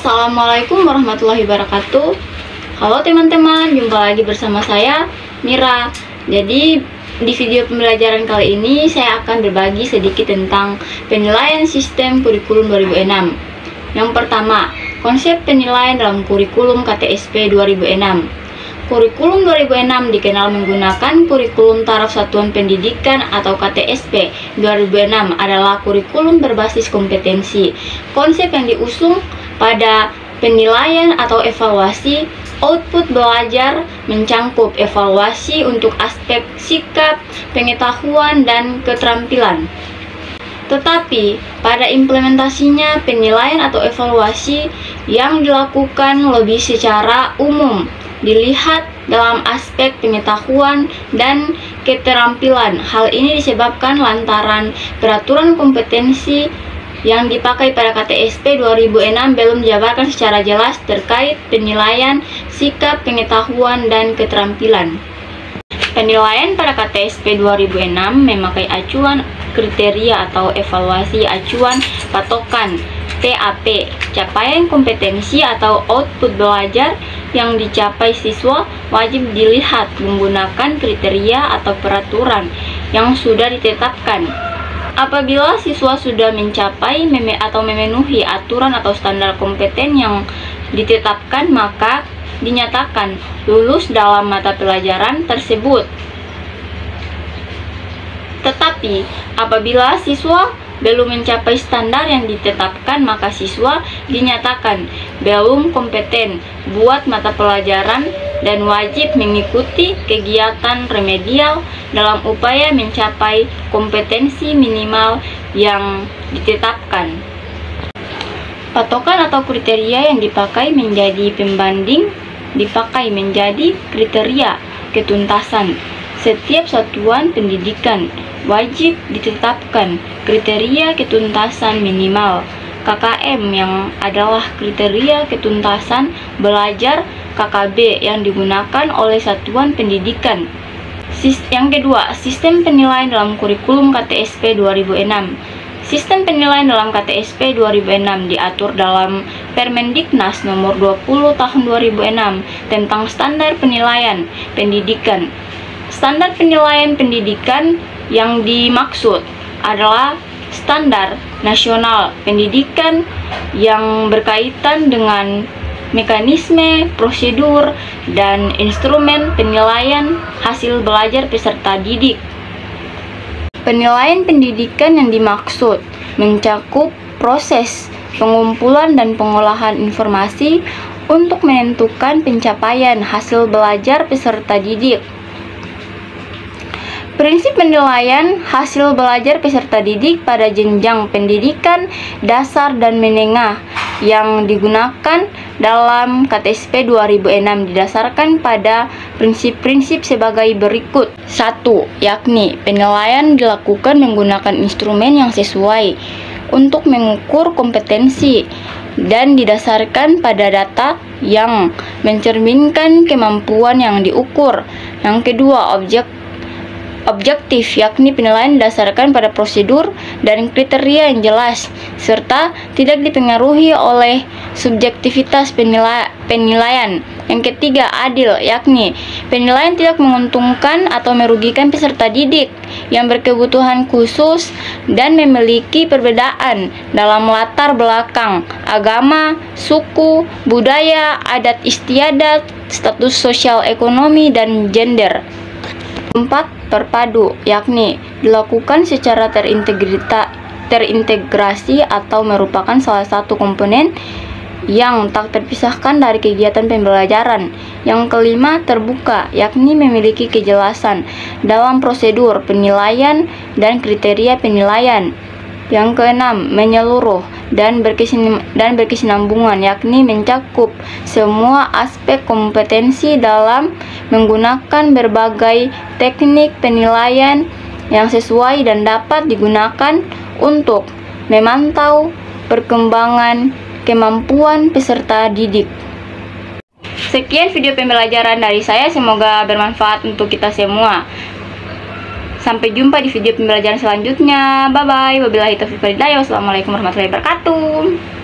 Assalamualaikum warahmatullahi wabarakatuh. Halo teman-teman, jumpa lagi bersama saya Mira. Jadi di video pembelajaran kali ini saya akan berbagi sedikit tentang penilaian sistem kurikulum 2006. Yang pertama, konsep penilaian dalam kurikulum KTSP 2006. Kurikulum 2006 dikenal menggunakan kurikulum taraf satuan pendidikan atau KTSP 2006 adalah kurikulum berbasis kompetensi. Konsep yang diusung pada penilaian atau evaluasi output belajar mencangkup evaluasi untuk aspek sikap, pengetahuan, dan keterampilan. Tetapi pada implementasinya penilaian atau evaluasi yang dilakukan lebih secara umum, dilihat dalam aspek pengetahuan dan keterampilan. Hal ini disebabkan lantaran peraturan kompetensi yang dipakai pada KTSP 2006 belum dijabarkan secara jelas terkait penilaian sikap, pengetahuan, dan keterampilan. Penilaian pada KTSP 2006 memakai acuan kriteria atau evaluasi acuan patokan TAP, capaian kompetensi atau output belajar yang dicapai siswa wajib dilihat menggunakan kriteria atau peraturan yang sudah ditetapkan. Apabila siswa sudah mencapai atau memenuhi aturan atau standar kompeten yang ditetapkan, maka dinyatakan lulus dalam mata pelajaran tersebut. Tetapi apabila siswa belum mencapai standar yang ditetapkan, maka siswa dinyatakan belum kompeten buat mata pelajaran dan wajib mengikuti kegiatan remedial dalam upaya mencapai kompetensi minimal yang ditetapkan. Patokan atau kriteria yang dipakai menjadi pembanding dipakai menjadi kriteria ketuntasan. Setiap satuan pendidikan wajib ditetapkan kriteria ketuntasan minimal KKM yang adalah kriteria ketuntasan belajar KKB yang digunakan oleh satuan pendidikan. Yang kedua, sistem penilaian dalam kurikulum KTSP 2006. Sistem penilaian dalam KTSP 2006 diatur dalam Permendiknas nomor 20 tahun 2006 tentang standar penilaian pendidikan. Standar penilaian pendidikan yang dimaksud adalah standar nasional pendidikan yang berkaitan dengan mekanisme, prosedur, dan instrumen penilaian hasil belajar peserta didik. Penilaian pendidikan yang dimaksud mencakup proses pengumpulan dan pengolahan informasi untuk menentukan pencapaian hasil belajar peserta didik. Prinsip penilaian hasil belajar peserta didik pada jenjang pendidikan dasar dan menengah yang digunakan dalam KTSP 2006 didasarkan pada prinsip-prinsip sebagai berikut. 1. Yakni penilaian dilakukan menggunakan instrumen yang sesuai untuk mengukur kompetensi dan didasarkan pada data yang mencerminkan kemampuan yang diukur. Yang kedua, objektif, yakni penilaian didasarkan pada prosedur dan kriteria yang jelas, serta tidak dipengaruhi oleh subjektivitas penilaian. Yang ketiga, adil, yakni penilaian tidak menguntungkan atau merugikan peserta didik yang berkebutuhan khusus dan memiliki perbedaan dalam latar belakang, agama, suku, budaya, adat istiadat, status sosial ekonomi, dan gender. 4. Terpadu, yakni dilakukan secara terintegrasi atau merupakan salah satu komponen yang tak terpisahkan dari kegiatan pembelajaran. Yang kelima, terbuka, yakni memiliki kejelasan dalam prosedur penilaian dan kriteria penilaian. Yang keenam, menyeluruh dan berkesinambungan, yakni mencakup semua aspek kompetensi dalam menggunakan berbagai teknik penilaian yang sesuai dan dapat digunakan untuk memantau perkembangan kemampuan peserta didik. Sekian video pembelajaran dari saya, semoga bermanfaat untuk kita semua. Sampai jumpa di video pembelajaran selanjutnya. Bye bye. Wabillahi taufiq wal hidayah. Wassalamualaikum warahmatullahi wabarakatuh.